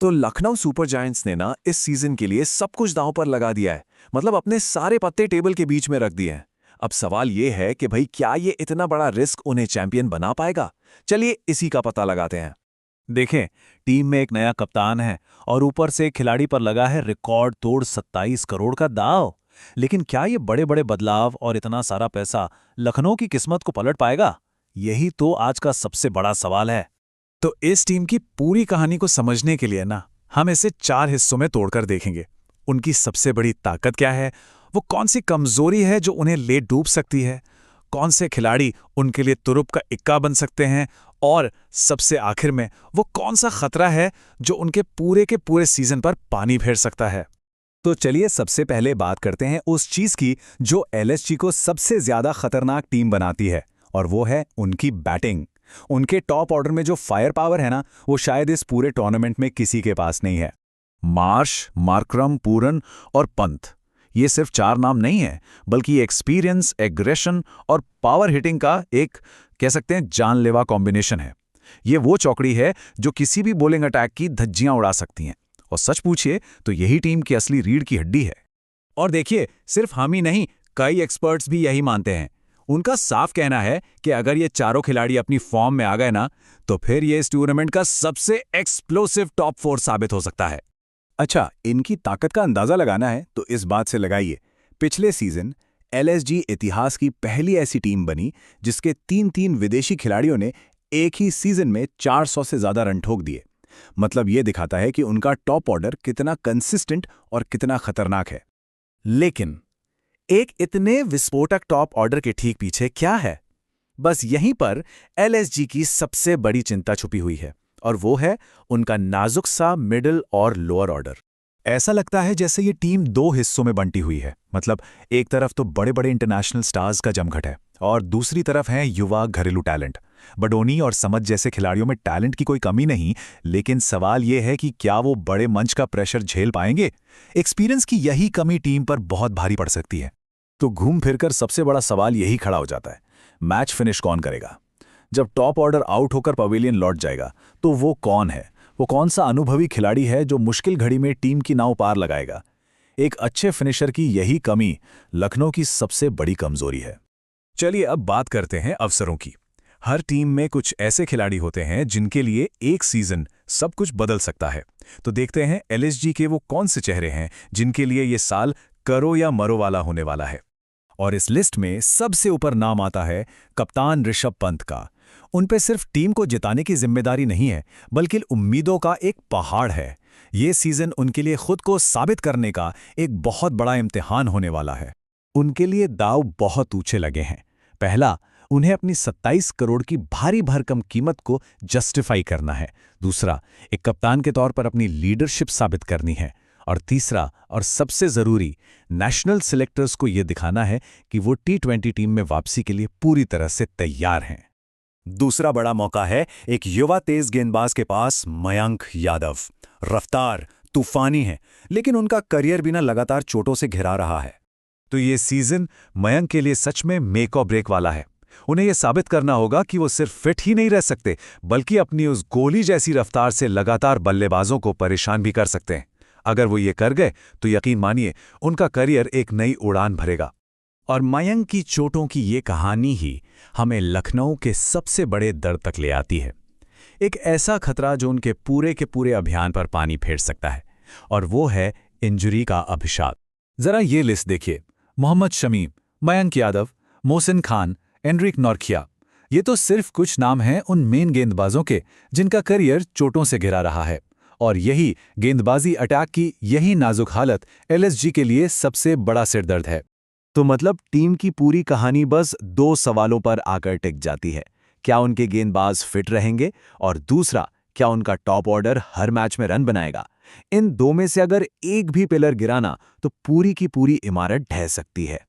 तो Lucknow super giants ने ना इस सीजन के लिए सब कुछ दांव पर लगा दिया है। मतलब अपने सारे पत्ते टेबल के बीच में रख दिए हैं। अब सवाल ये है कि भाई क्या ये इतना बड़ा रिस्क उन्हें चैंपियन बना पाएगा। चलिए इसी का पता लगाते हैं। देखें, टीम में एक नया कप्तान है और ऊपर से एक खिलाड़ी पर लगा है रिकॉर्ड तोड़ 27 करोड़ का दांव। लेकिन क्या ये बड़े बड़े बदलाव और इतना सारा पैसा लखनऊ की किस्मत को पलट पाएगा? यही तो आज का सबसे बड़ा सवाल है। तो इस टीम की पूरी कहानी को समझने के लिए ना हम इसे 4 हिस्सों में तोड़कर देखेंगे। उनकी सबसे बड़ी ताकत क्या है, वो कौन सी कमजोरी है जो उन्हें ले डूब सकती है, कौन से खिलाड़ी उनके लिए तुरुप का इक्का बन सकते हैं, और सबसे आखिर में वो कौन सा खतरा है जो उनके पूरे के पूरे सीजन पर पानी फेर सकता है। तो चलिए सबसे पहले बात करते हैं उस चीज की जो एलएसजी को सबसे ज्यादा खतरनाक टीम बनाती है, और वो है उनकी बैटिंग। उनके टॉप ऑर्डर में जो फायर पावर है ना, वो शायद इस पूरे टूर्नामेंट में किसी के पास नहीं है। मार्श, मार्करम, पूरन और पंत, ये सिर्फ 4 नाम नहीं है, बल्कि एक्सपीरियंस, एग्रेशन और पावर हिटिंग का एक कह सकते हैं जानलेवा कॉम्बिनेशन है। ये वो चौकड़ी है जो किसी भी बॉलिंग अटैक की धज्जियां उड़ा सकती हैं। और सच पूछिए तो यही टीम की असली रीढ़ की हड्डी है। और देखिए, सिर्फ हम ही नहीं, कई एक्सपर्ट्स भी यही मानते हैं। उनका साफ कहना है कि अगर ये चारों खिलाड़ी अपनी फॉर्म में आ गए ना, तो फिर ये इस टूर्नामेंट का सबसे एक्सप्लोसिव टॉप 4 साबित हो सकता है। अच्छा, इनकी ताकत का अंदाजा लगाना है तो इस बात से लगाइए, पिछले सीजन एलएसजी इतिहास की पहली ऐसी टीम बनी जिसके 3-3 विदेशी खिलाड़ियों ने एक ही सीजन में 400 से ज्यादा रन ठोक दिए। मतलब ये दिखाता है कि उनका टॉप ऑर्डर कितना कंसिस्टेंट और कितना खतरनाक है। लेकिन एक इतने विस्फोटक टॉप ऑर्डर के ठीक पीछे क्या है? बस यहीं पर एलएसजी की सबसे बड़ी चिंता छुपी हुई है, और वो है उनका नाजुक सा मिडिल और लोअर ऑर्डर। ऐसा लगता है जैसे ये टीम 2 हिस्सों में बंटी हुई है। मतलब एक तरफ तो बड़े बड़े इंटरनेशनल स्टार्स का जमघट है, और दूसरी तरफ है युवा घरेलू टैलेंट। बडोनी और समझ जैसे खिलाड़ियों में टैलेंट की कोई कमी नहीं, लेकिन सवाल यह है कि क्या वो बड़े मंच का प्रेशर झेल पाएंगे। एक्सपीरियंस की यही कमी टीम पर बहुत भारी पड़ सकती है। तो घूम फिरकर सबसे बड़ा सवाल यही खड़ा हो जाता है, मैच फिनिश कौन करेगा? जब टॉप ऑर्डर आउट होकर पवेलियन लौट जाएगा तो वो कौन है? वो कौन सा अनुभवी खिलाड़ी है जो मुश्किल घड़ी में टीम की नाव पार लगाएगा? एक अच्छे फिनिशर की यही कमी लखनऊ की सबसे बड़ी कमजोरी है। चलिए अब बात करते हैं अवसरों की। हर टीम में कुछ ऐसे खिलाड़ी होते हैं जिनके लिए एक सीजन सब कुछ बदल सकता है। तो देखते हैं एलएसजी के वो कौन से चेहरे हैं जिनके लिए ये साल करो या मरो वाला होने वाला है। और इस लिस्ट में सबसे ऊपर नाम आता है कप्तान ऋषभ पंत का। उन पे सिर्फ टीम को जिताने की जिम्मेदारी नहीं है, बल्कि उम्मीदों का एक पहाड़ है। ये सीजन उनके लिए खुद को साबित करने का एक बहुत बड़ा इम्तिहान होने वाला है। उनके लिए दांव बहुत ऊंचे लगे हैं। पहला, उन्हें अपनी 27 करोड़ की भारी भरकम कीमत को जस्टिफाई करना है। दूसरा, एक कप्तान के तौर पर अपनी लीडरशिप साबित करनी है। और तीसरा और सबसे जरूरी, नेशनल सिलेक्टर्स को यह दिखाना है कि वो टी20 टीम में वापसी के लिए पूरी तरह से तैयार हैं। दूसरा बड़ा मौका है एक युवा तेज गेंदबाज के पास, मयंक यादव। रफ्तार, तूफानी है, लेकिन उनका करियर भी ना लगातार चोटों से घिरा रहा है। तो ये सीजन मयंक के लिए सच में मेक और ब्रेक वाला है। उन्हें यह साबित करना होगा कि वो सिर्फ फिट ही नहीं रह सकते, बल्कि अपनी उस गोली जैसी रफ्तार से लगातार बल्लेबाजों को परेशान भी कर सकते हैं। अगर वो ये कर गए तो यकीन मानिए उनका करियर एक नई उड़ान भरेगा। और मयंक की चोटों की ये कहानी ही हमें लखनऊ के सबसे बड़े दर्द तक ले आती है। एक ऐसा खतरा जो उनके पूरे के पूरे अभियान पर पानी फेर सकता है, और वो है इंजरी का अभिशाप। जरा ये लिस्ट देखिए, मोहम्मद शमी, मयंक यादव, मोहसिन खान, एनरिक नॉर्किया। ये तो सिर्फ कुछ नाम हैं उन मेन गेंदबाजों के जिनका करियर चोटों से घिरा रहा है। और यही गेंदबाजी अटैक की यही नाजुक हालत एलएसजी के लिए सबसे बड़ा सिरदर्द है। तो मतलब टीम की पूरी कहानी बस 2 सवालों पर आकर टिक जाती है। क्या उनके गेंदबाज फिट रहेंगे, और दूसरा, क्या उनका टॉप ऑर्डर हर मैच में रन बनाएगा? इन 2 में से अगर एक भी पिलर गिराना तो पूरी की पूरी इमारत ढह सकती है।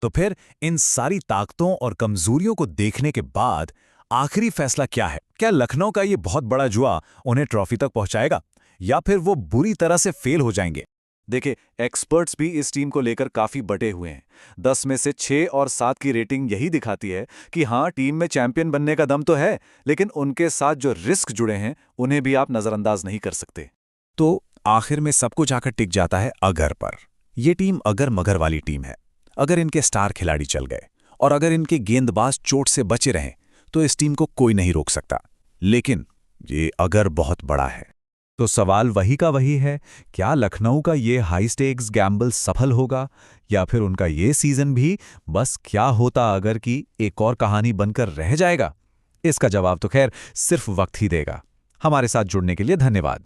तो फिर इन सारी ताकतों और कमजोरियों को देखने के बाद आखिरी फैसला क्या है? क्या लखनऊ का ये बहुत बड़ा जुआ उन्हें ट्रॉफी तक पहुंचाएगा, या फिर वो बुरी तरह से फेल हो जाएंगे? देखिए, एक्सपर्ट्स भी इस टीम को लेकर काफी बटे हुए हैं। 10 में से 6 और 7 की रेटिंग यही दिखाती है कि हाँ, टीम में चैंपियन बनने का दम तो है, लेकिन उनके साथ जो रिस्क जुड़े हैं उन्हें भी आप नजरअंदाज नहीं कर सकते। तो आखिर में सब कुछ आकर टिक जाता है अगर पर। ये टीम अगर मगर वाली टीम है। अगर इनके स्टार खिलाड़ी चल गए और अगर इनके गेंदबाज चोट से बचे रहें तो इस टीम को कोई नहीं रोक सकता। लेकिन ये अगर बहुत बड़ा है। तो सवाल वही का वही है, क्या लखनऊ का ये हाई स्टेक्स गैम्बल सफल होगा या फिर उनका ये सीजन भी बस क्या होता अगर की एक और कहानी बनकर रह जाएगा? इसका जवाब तो खैर सिर्फ वक्त ही देगा। हमारे साथ जुड़ने के लिए धन्यवाद।